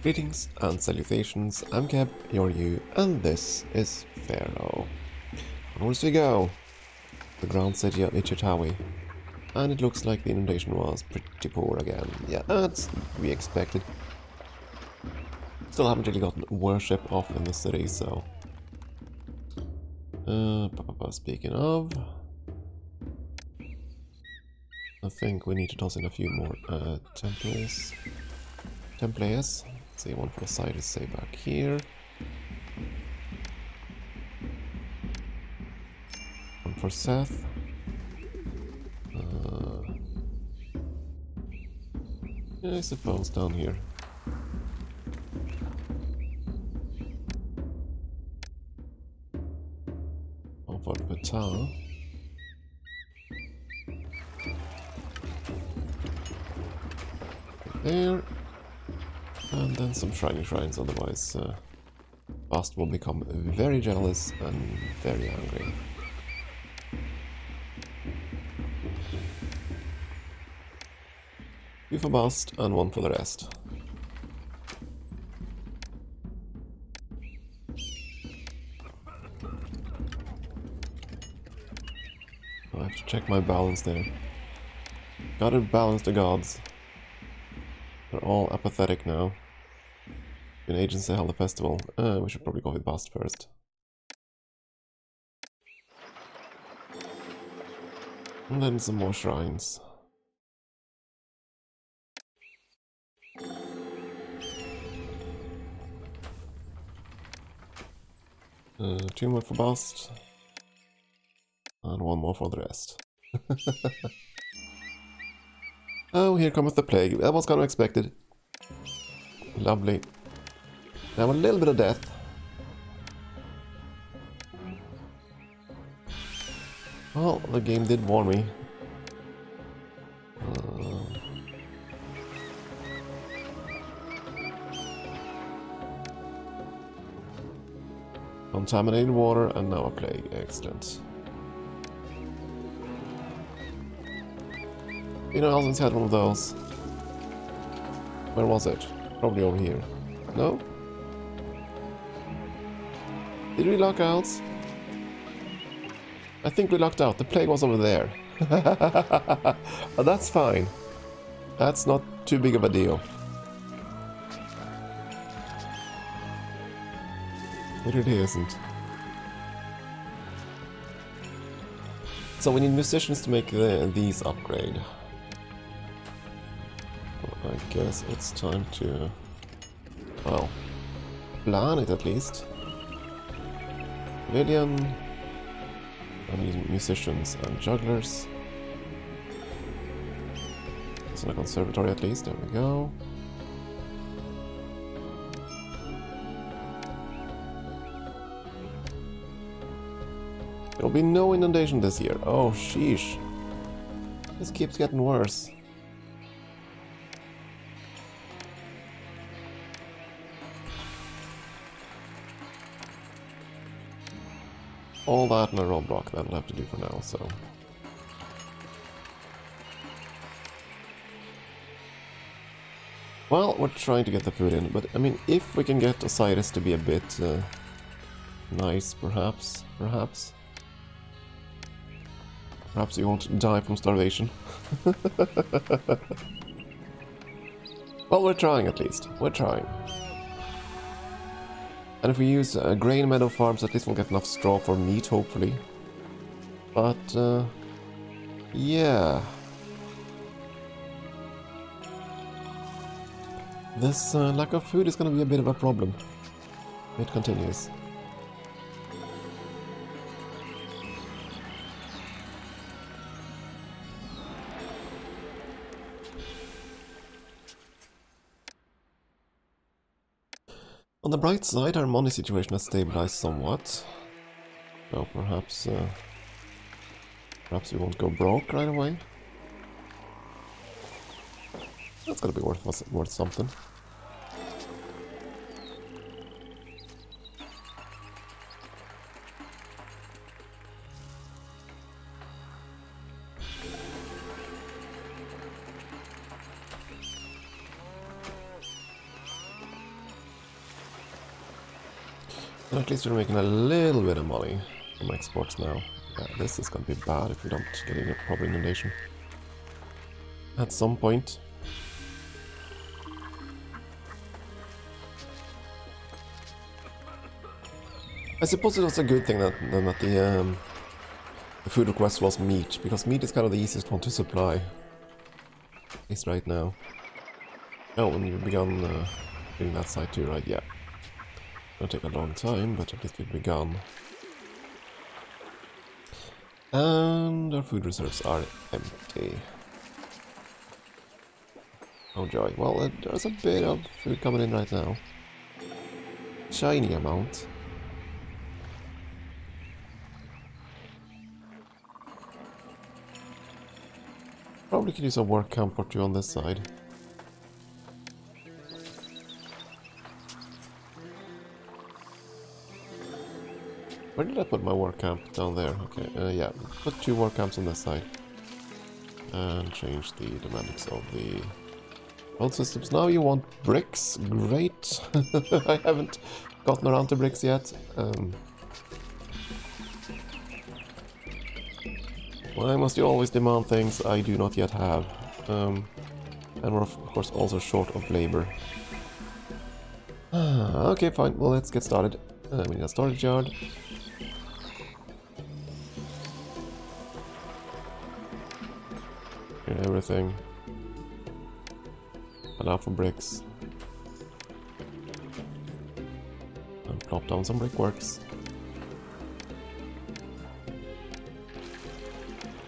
Greetings and salutations, I'm Keb, you're you, and this is Pharaoh. Onwards we go, the ground city of Ichitawi. And it looks like the inundation was pretty poor again. Yeah, that's to be expected. Still haven't really gotten worship off in the city, so... Speaking of... I think we need to toss in a few more temples. Templates. Let's see, one for the side is say back here. One for Seth. Yeah, I suppose down here. One for Pata. There. And then some shiny shrines, otherwise Bast will become very jealous and very angry. Two for Bast and one for the rest. I have to check my balance there. Gotta balance the gods. They're all apathetic now. Been ages to held a festival. We should probably go with Bast first. And then some more shrines. Two more for Bast. And one more for the rest. Oh, here cometh the plague. That was kind of expected. Lovely. Now a little bit of death. Well, the game did warn me. Contaminated water and now a plague. Excellent. You know, Elton's had one of those. Where was it? Probably over here. No? Did we lock out? I think we locked out. The plague was over there. But that's fine. That's not too big of a deal. It really isn't. So we need musicians to make these upgrade. I guess it's time to, well, plan it at least. Pavilion. I need musicians and jugglers. It's in a conservatory at least, there we go. There will be no inundation this year. Oh, sheesh. This keeps getting worse. All that and a roadblock, that'll have to do for now, so... Well, we're trying to get the food in, but I mean, if we can get Osiris to be a bit nice, perhaps you won't die from starvation. Well, we're trying at least, we're trying. And if we use grain meadow farms, at least we'll get enough straw for meat, hopefully. But, yeah. This lack of food is going to be a bit of a problem. It continues. On the bright side, our money situation has stabilized somewhat. So perhaps we won't go broke right away. That's gotta be worth something. And at least we're making a little bit of money from exports now. Yeah, this is gonna be bad if we don't get in a proper inundation. At some point. I suppose it was a good thing that the food request was meat, because meat is kind of the easiest one to supply. At least right now. Oh, and you've begun doing that side too, right? Yeah. It'll take a long time, but at least we've begun. And our food reserves are empty. Oh joy. Well, there's a bit of food coming in right now. Shiny amount. Probably could use a work camp or two on this side. Where did I put my work camp? Down there. Okay, yeah. Put 2 work camps on this side. And change the dynamics of the old systems. Now you want bricks? Great. I haven't gotten around to bricks yet. Why must you always demand things I do not yet have? And we're of course also short of labor. Okay, fine. Well, let's get started. We need a storage yard. Here, everything. Allow for bricks. And plop down some brickworks.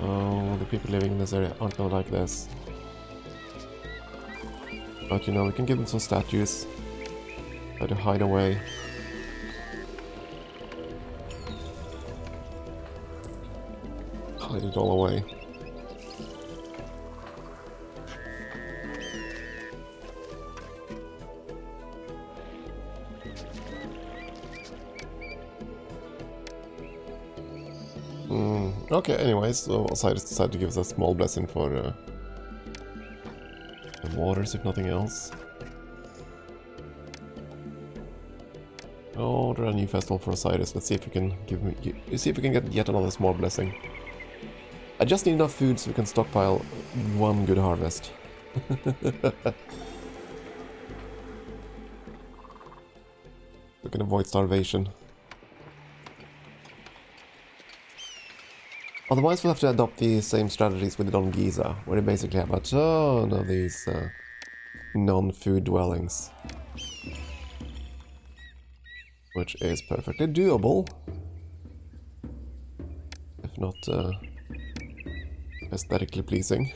Oh, the people living in this area aren't gonna like this. But you know, we can give them some statues. Try to hide away. Hide it all away. Okay, anyways, so Osiris decided to give us a small blessing for the waters, if nothing else. Order a new festival for Osiris. Let's see if we can get yet another small blessing. I just need enough food so we can stockpile 1 good harvest. We can avoid starvation. Otherwise we'll have to adopt the same strategies we did on Giza, where we basically have a ton of these non-food dwellings. Which is perfectly doable. If not aesthetically pleasing.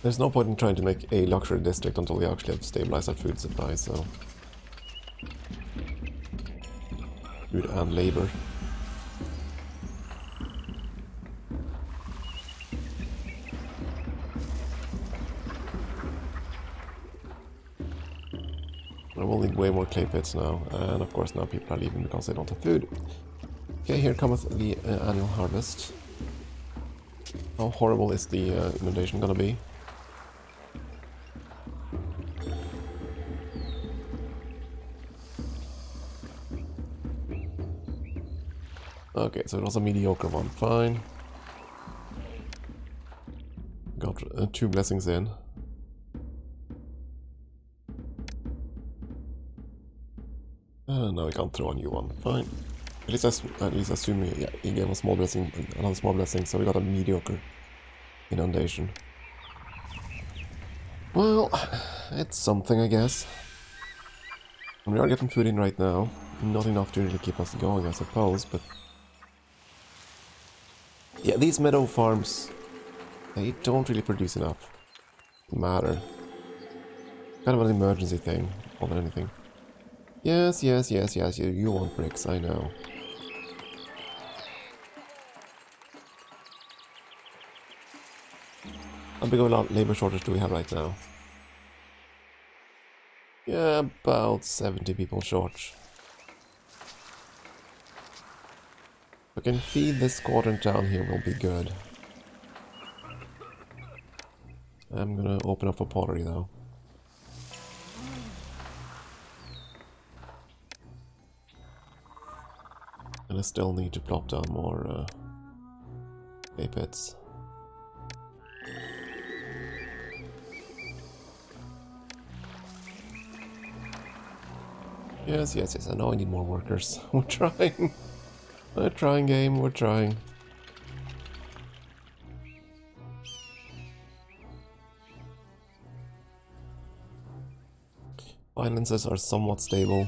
There's no point in trying to make a luxury district until we actually have stabilized our food supply, so... Food and labor. I will need way more clay pits now, and of course now people are leaving because they don't have food. Okay, here cometh the annual harvest. How horrible is the inundation gonna be? Okay, so it was a mediocre one, fine. Got 2 blessings in. Now we can't throw a new one, fine. At least assume he gave a small blessing, another small blessing, so we got a mediocre inundation. Well, it's something, I guess. And we are getting food in right now. Not enough to really keep us going, I suppose, but... Yeah, these meadow farms, they don't really produce enough matter. Kind of an emergency thing, more than anything. Yes, you want bricks, I know. How big of a labor shortage do we have right now? Yeah, about 70 people short. If I can feed this quadrant down here, will be good. I'm gonna open up for pottery though. And I still need to plop down more clay pits. Yes, yes, yes, I know I need more workers. We're trying. We're trying, game, we're trying. Finances are somewhat stable.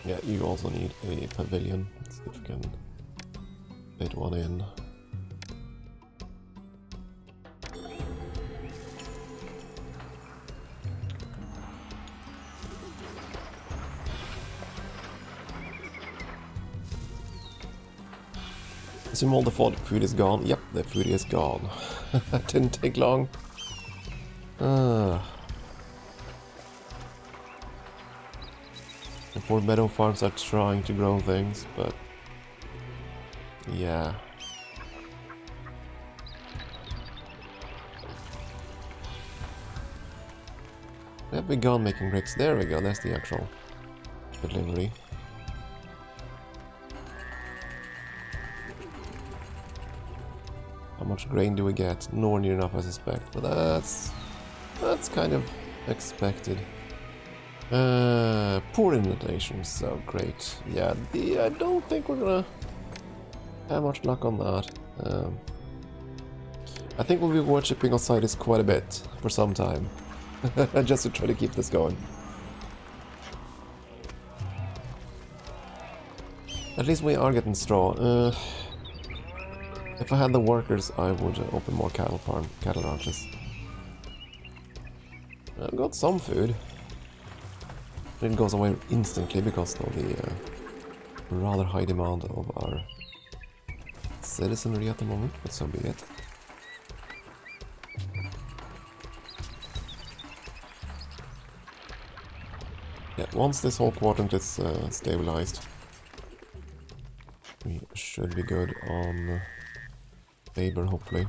Yeah, you also need a pavilion. Let's see if we can fit one in. Assume all the food is gone. Yep, the food is gone. That didn't take long. The poor meadow farms are trying to grow things, but yeah. We have begun making bricks. There we go, that's the actual delivery. How much grain do we get? Nowhere near enough, I suspect, but that's kind of expected. Poor inundation, so great. Yeah, I don't think we're gonna have much luck on that. I think we'll be worshipping Osiris quite a bit for some time, just to try to keep this going. At least we are getting straw. If I had the workers, I would open more cattle ranches. I've got some food. It goes away instantly because of the rather high demand of our citizenry at the moment, but so be it. Yeah, once this whole quadrant is stabilized, we should be good on labor, hopefully.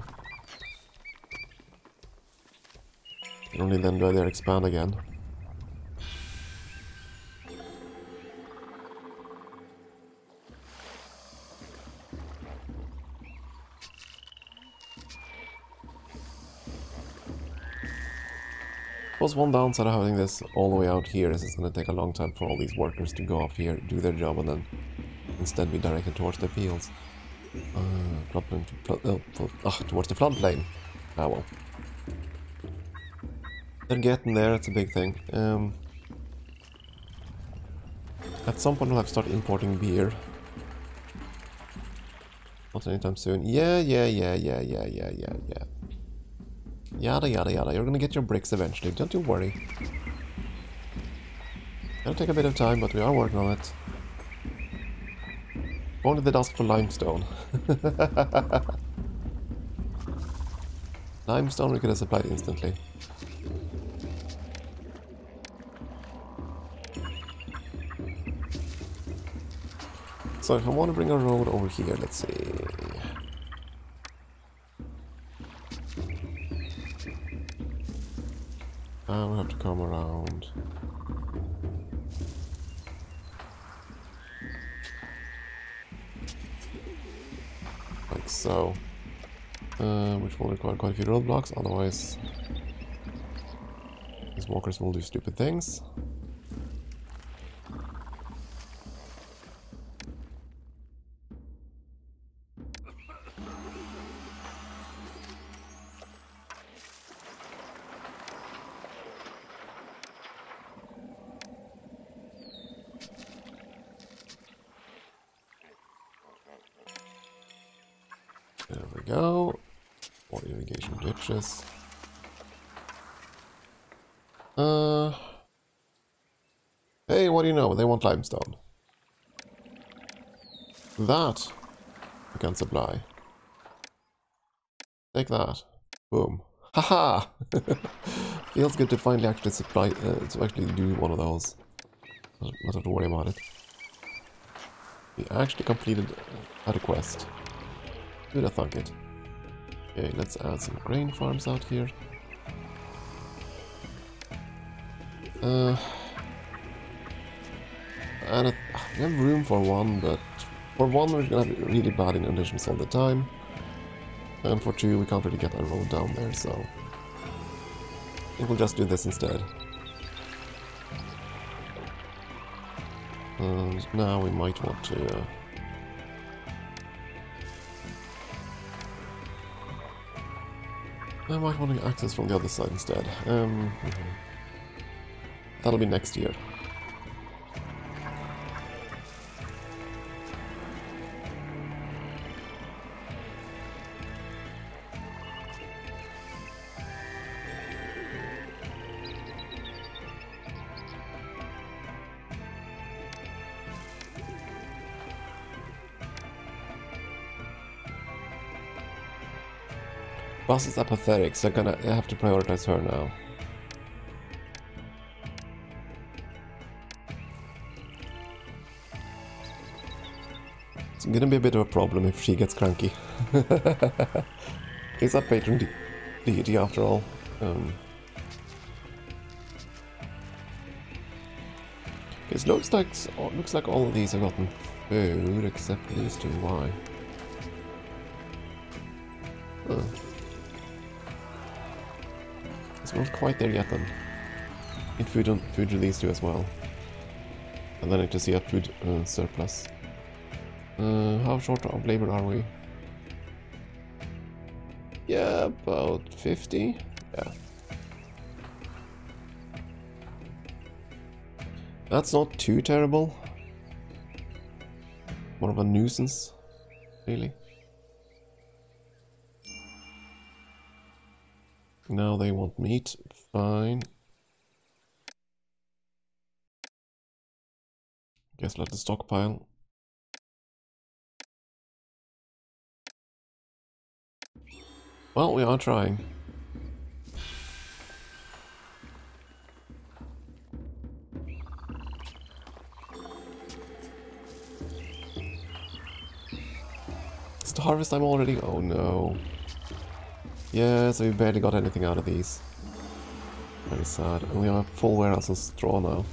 And only then do I dare expand again. Plus, one downside of having this all the way out here is it's going to take a long time for all these workers to go up here, do their job, and then instead be directed towards the fields. Towards the floodplain. Ah well. They're getting there, it's a big thing. At some point we'll have to start importing beer. Not anytime soon. Yeah. Yada yada yada. You're gonna get your bricks eventually, don't you worry. It'll take a bit of time, but we are working on it. Only the dust for limestone. Limestone we could have supplied instantly. So if I want to bring a road over here, let's see. I'll have to come around. Like so. Which will require quite a few roadblocks, otherwise these walkers will do stupid things. There we go. More irrigation ditches. Hey, what do you know? They want limestone. That we can supply. Take that. Boom. Haha! Feels good to finally actually supply, to actually do one of those. Not have to worry about it. We actually completed a quest. Good, I thunk it. Okay, let's add some grain farms out here. And we have room for one, but for one we're gonna have really bad inundations all the time. And for two we can't really get a road down there, so I think we'll just do this instead. And now we might want to... I might want to access from the other side instead. That'll be next year. Boss is apathetic, so I have to prioritize her now. It's gonna be a bit of a problem if she gets cranky. He's a patron deity after all. It looks like all of these have gotten food except these two. Why? Huh. It's not quite there yet then. Need food to these two as well. And then I need to see a food surplus. How short of labor are we? Yeah, about 50. Yeah. That's not too terrible. More of a nuisance, really. Now they want meat. Fine. Guess let the stockpile. Well, we are trying. It's the harvest time already? Oh no. Yeah, so we barely got anything out of these. Very sad. And we have a full warehouse of straw now.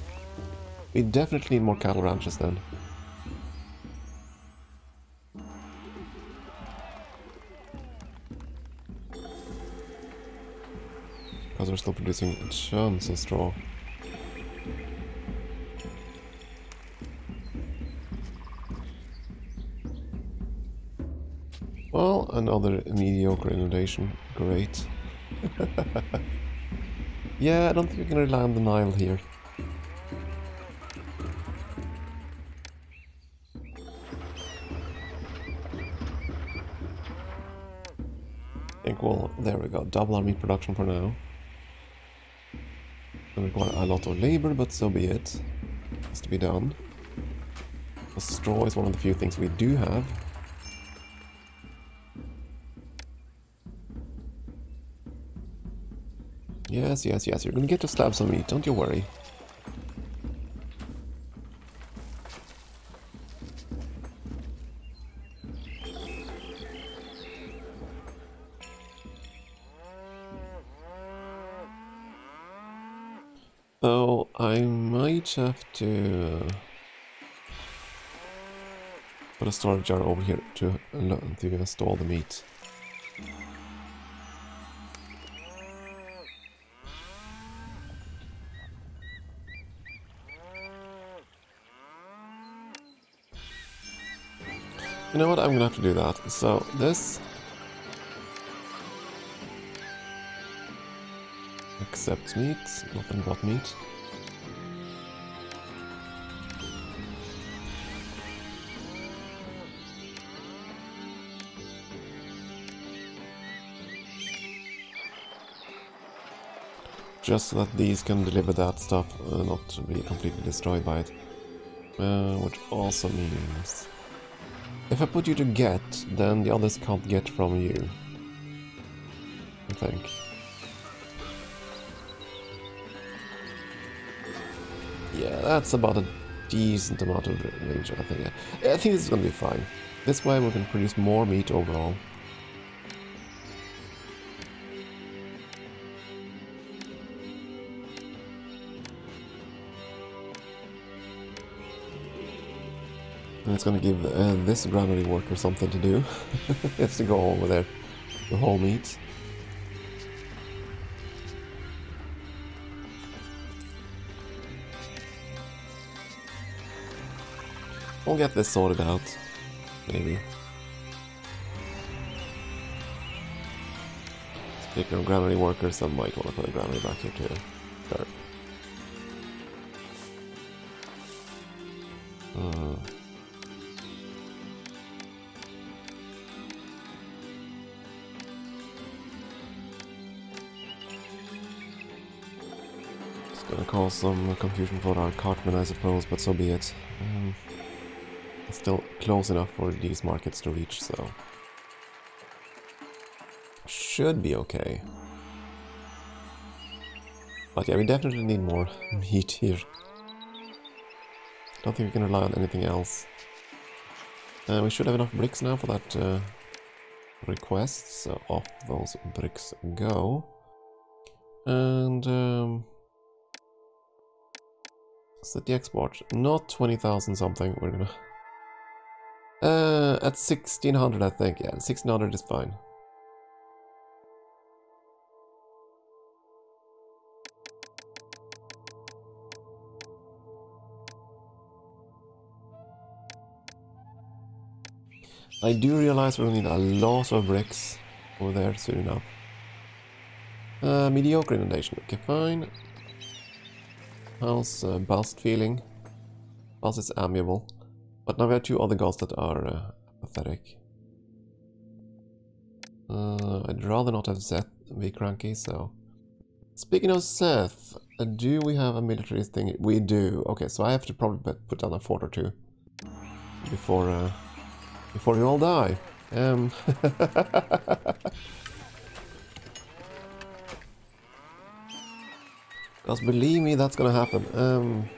We definitely need more cattle ranches then. Because we're still producing tons of straw. Well, another mediocre inundation. Great. Yeah, I don't think we can rely on the Nile here. I think, well, there we go. Double our meat production for now. It'll require a lot of labor, but so be it. Has to be done. The straw is one of the few things we do have. Yes, yes, yes, you're gonna get to slab some meat, don't you worry. So, I might have to put a storage jar over here to store the meat. You know what, I'm gonna have to do that. So, this... accepts meat, nothing but meat. Just so that these can deliver that stuff, not to be completely destroyed by it. Which also means... If I put you to get, then the others can't get from you. I think. Yeah, that's about a decent amount of range, I think. Yeah, I think this is gonna be fine. This way we can produce more meat overall. And it's gonna give this granary worker something to do. He has to go over there to haul meat. We'll get this sorted out, maybe. Speaking of granary workers, I might want to put a granary back here too. Sure. It's gonna cause some confusion for our cartmen, I suppose, but so be it. It's still close enough for these markets to reach, so should be okay. But yeah, we definitely need more meat here. Don't think we can rely on anything else. We should have enough bricks now for that request, so off those bricks go. And set the export, not 20,000 something, we're gonna... at 1600 I think, yeah, 1600 is fine. I do realize we'll need a lot of bricks over there soon enough. Mediocre inundation, okay fine. How's Bast feeling? Bast is amiable. But now we have two other gods that are pathetic. I'd rather not have Seth be cranky, so... Speaking of Seth, do we have a military thing? We do. Okay, so I have to probably put down a fort or two before you all die. Because believe me, that's gonna happen.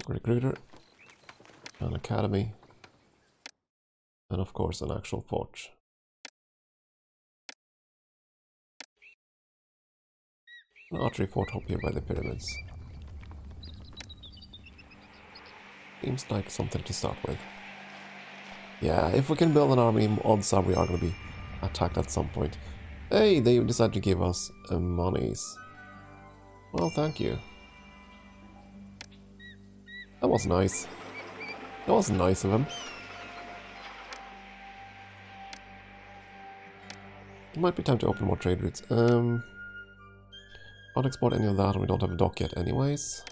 Recruiter, an academy, and of course an actual fort. An archery fort up here by the pyramids. Seems like something to start with. Yeah, if we can build an army, odds are we are going to be attacked at some point. Hey, they decided to give us monies. Well, thank you. That was nice. That was nice of him. It might be time to open more trade routes. Can't export any of that, and we don't have a dock yet anyways.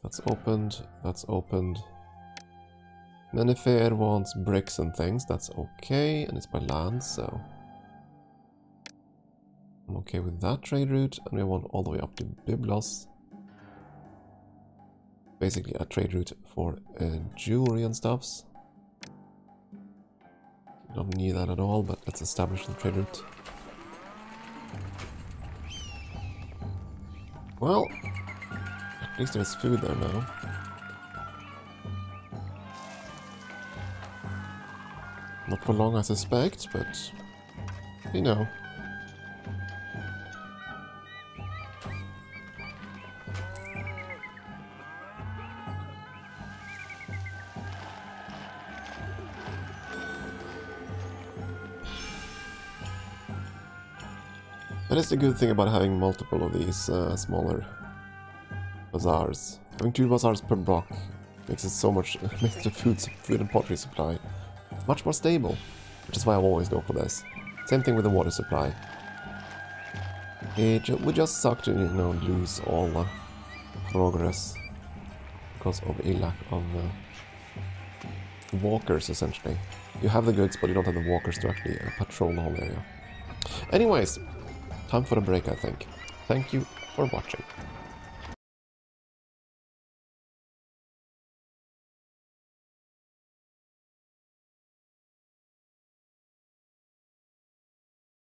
That's opened. That's opened. Manifair wants bricks and things. That's okay, and it's by land, so I'm okay with that trade route, and we want all the way up to Byblos. Basically a trade route for jewelry and stuffs. Don't need that at all, but let's establish the trade route. Well, at least there's food there now. Not for long, I suspect, but you know. That is the good thing about having multiple of these smaller bazaars. Having 2 bazaars per block makes it so much, makes the food and pottery supply much more stable, which is why I always go for this. Same thing with the water supply. It would just suck to, you know, lose all progress because of a lack of walkers, essentially. You have the goods, but you don't have the walkers to actually patrol the whole area. Anyways, time for a break, I think. Thank you for watching.